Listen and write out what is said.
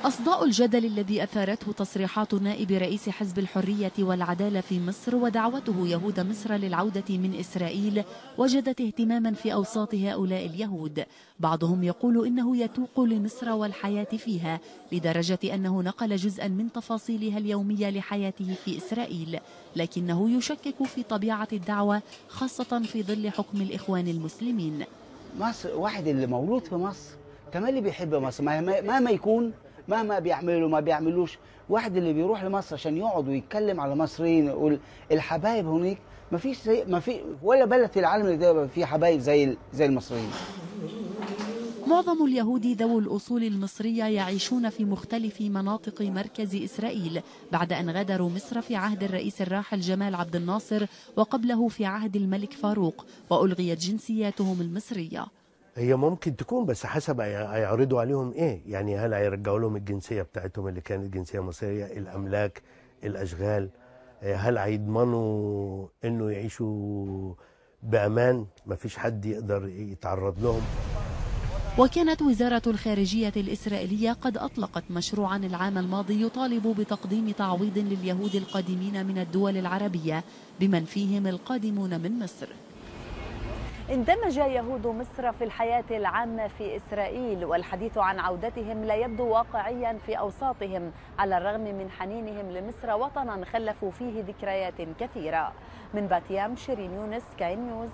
أصداء الجدل الذي أثارته تصريحات نائب رئيس حزب الحرية والعدالة في مصر ودعوته يهود مصر للعودة من إسرائيل وجدت اهتماما في أوساط هؤلاء اليهود. بعضهم يقول إنه يتوق لمصر والحياة فيها لدرجة أنه نقل جزءا من تفاصيلها اليومية لحياته في إسرائيل، لكنه يشكك في طبيعة الدعوة خاصة في ظل حكم الإخوان المسلمين. مصر واحد اللي مولود في مصر تملي بيحب مصر مهما يكون، مهما بيعملوا ما بيعملوش. واحد اللي بيروح لمصر عشان يقعد ويتكلم على مصريين يقول الحبايب هناك، ما في ولا بلد في العالم اللي فيه حبايب زي المصريين. معظم اليهود ذوي الأصول المصرية يعيشون في مختلف مناطق مركز إسرائيل بعد أن غادروا مصر في عهد الرئيس الراحل جمال عبد الناصر وقبله في عهد الملك فاروق، وألغيت جنسياتهم المصرية. هي ممكن تكون، بس حسب هيعرضوا عليهم ايه. يعني هل هيرجعوا لهم الجنسيه بتاعتهم اللي كانت جنسيه مصريه، الاملاك، الاشغال؟ هل هيضمنوا انه يعيشوا بامان، مفيش حد يقدر يتعرض لهم؟ وكانت وزارة الخارجية الإسرائيلية قد أطلقت مشروعا العام الماضي يطالب بتقديم تعويض لليهود القادمين من الدول العربية بمن فيهم القادمون من مصر. اندمج يهود مصر في الحياة العامة في إسرائيل، والحديث عن عودتهم لا يبدو واقعيا في أوساطهم على الرغم من حنينهم لمصر وطنا خلفوا فيه ذكريات كثيرة. من باتيام، شيرين يونس، كاين نيوز.